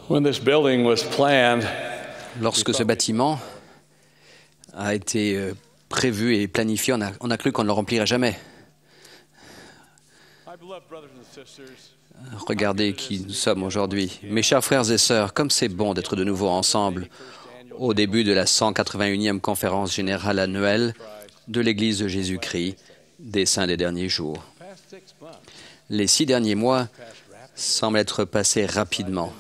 When this building was planned, Lorsque ce bâtiment a été prévu et planifié, on a cru qu'on ne le remplirait jamais. my beloved brothers and sisters, Regardez qui nous sommes aujourd'hui. Mes chers frères et sœurs, comme c'est bon d'être de nouveau ensemble au début de la 181e conférence générale annuelle de l'Église de Jésus-Christ des Saints des derniers jours. past 6 months, Les 6 derniers mois semblent être passés rapidement,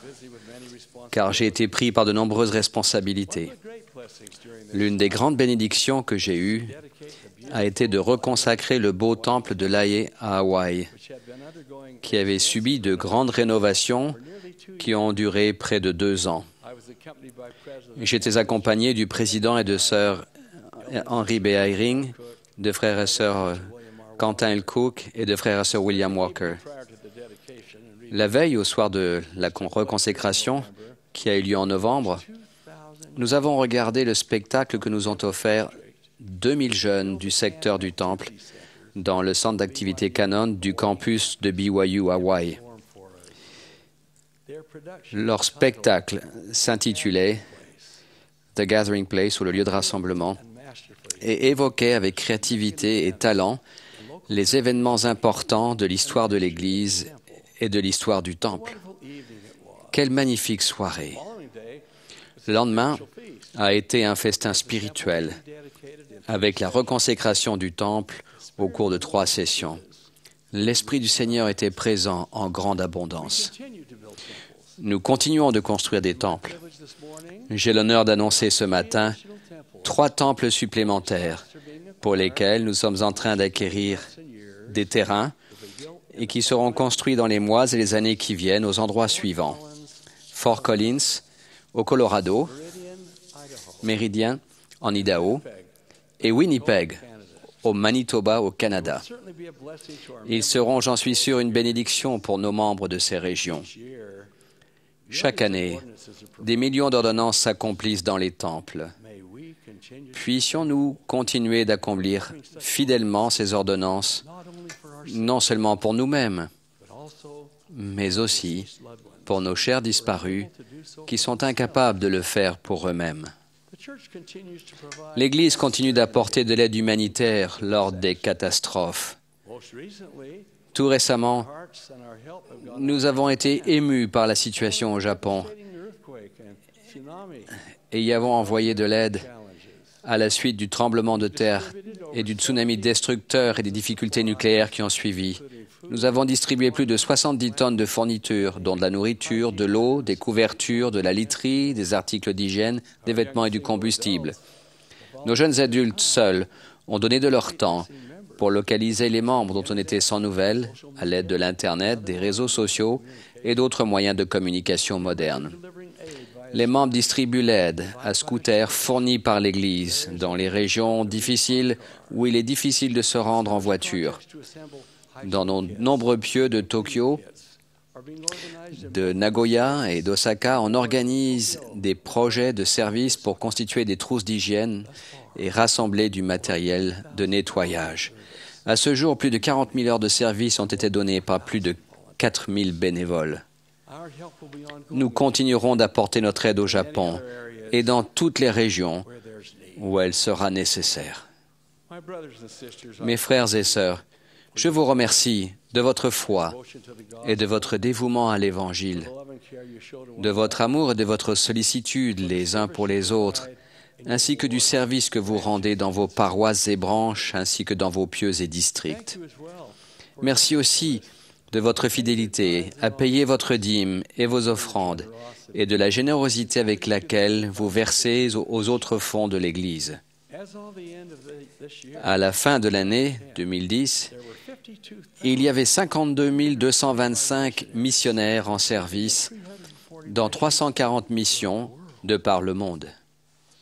car j'ai été pris par de nombreuses responsabilités. great blessings during this L'une des grandes bénédictions que j'ai eues a été de reconsacrer le beau temple de Lae à Hawaï, which had been undergoing. qui avait subi de grandes rénovations qui ont duré près de 2 ans. I was accompanied by President J'étais accompagné du président et de sœur Henry B. Eyring, de frères et sœurs Quentin L. Cook et de frères et sœurs William Walker. prior to the dedication and La veille, au soir de la reconsécration, qui a eu lieu en novembre, nous avons regardé le spectacle que nous ont offert 2000 jeunes du secteur du Temple dans le centre d'activité Canon du campus de BYU Hawaii. reform for us. Their production Leur spectacle s'intitulait The Gathering Place, ou le lieu de rassemblement, masterfully et évoquait avec créativité et talent les événements importants de l'histoire de l'Église et de l'histoire du Temple. evening it was. Quelle magnifique soirée! Following day, Le lendemain feast a été un festin spirituel dedicated in avec la reconsécration du Temple au cours de 3 sessions. L'Esprit du Seigneur était présent en grande abondance. continue to build temples. Nous continuons de construire des temples. Privilege this morning, J'ai l'honneur d'annoncer ce matin additional temples 3 temples supplémentaires are being pour lesquels nous sommes en train d'acquérir des terrains et qui seront construits dans les mois et les années qui viennent aux endroits suivants: Fort Collins, au Colorado, Méridien, en Idaho, et Winnipeg, au Manitoba, au Canada. certainly be a blessing to our Ils seront, j'en suis sûr, une bénédiction pour nos membres de ces régions. year. Chaque année, des millions d'ordonnances s'accomplissent dans les temples. May we continue Puissions-nous continuer d'accomplir fidèlement ces ordonnances, not only for our non seulement pour nous-mêmes, but also mais aussi loved ones pour nos chers disparus to do so. qui sont incapables de le faire pour eux-mêmes. The church continues to provide. L'Église continue d'apporter de l'aide humanitaire lors des catastrophes. Most recently, Tout récemment, hearts and our help have gone nous avons été émus par la situation au Japon devastating earthquake and tsunami et y avons envoyé de l'aide challenges. à la suite du tremblement de terre et du tsunami destructeur et des difficultés nucléaires qui ont suivi. Nous avons distribué plus de 70 tonnes de fournitures, dont de la nourriture, de l'eau, des couvertures, de la literie, des articles d'hygiène, des vêtements et du combustible. Nos jeunes adultes seuls ont donné de leur temps pour localiser les membres dont on était sans nouvelles à l'aide de l'Internet, des réseaux sociaux et d'autres moyens de communication modernes. Delivering aid via Les membres distribuent l'aide à scooters fournis par l'Église dans les régions difficiles où il est difficile de se rendre en voiture. to assemble Dans nos nombreux pieux de Tokyo, are being organized de Nagoya et d'Osaka, on organise des projets de services pour constituer des trousses d'hygiène et rassembler du matériel de nettoyage. À ce jour, plus de 40 000 heures de service ont été données par plus de 4 000 bénévoles. our help will be ongoing Nous continuerons d'apporter notre aide au Japon et dans toutes les régions where there's need. où elle sera nécessaire. My brothers and sisters, Mes frères et sœurs, je vous remercie de votre foi devotion to the et gospel, de votre dévouement à l'Évangile, the love and care you showed one de votre amour et de votre sollicitude les uns pour les autres, ainsi que du service que vous rendez dans vos paroisses et branches, ainsi que dans vos pieux et districts. you as well. Merci aussi de votre fidélité à payer votre dîme et vos offrandes, et de la générosité avec laquelle vous versez aux autres fonds de l'Église. As of the end of this year, À la fin de l'année 2010, there were 52,340 il y avait 52 225 missionnaires en service dans 340 missions de par le monde.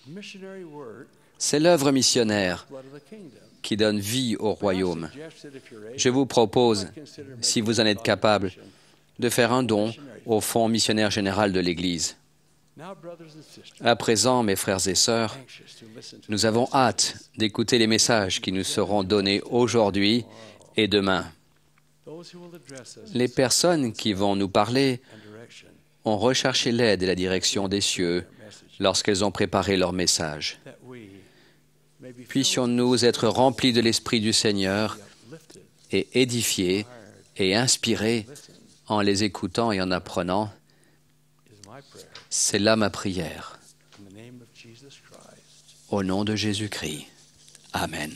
missionary work, C'est l'œuvre missionnaire blood of the kingdom. qui donne vie au royaume. Suggested if you're able, Je vous propose, consider si vous en êtes capable, de faire un don au Fonds missionnaire général de l'Église. now, brothers and sisters, À présent, mes frères et sœurs, anxious to listen to nous avons hâte d'écouter les messages qui nous seront donnés aujourd'hui et demain. those who will address us Les personnes qui vont nous parler and direction. ont recherché l'aide et la direction des cieux lorsqu'elles ont préparé leur message. Puissions-nous être remplis de l'Esprit du Seigneur et édifiés et inspirés en les écoutant et en apprenant. C'est là ma prière. Au nom de Jésus-Christ. Amen.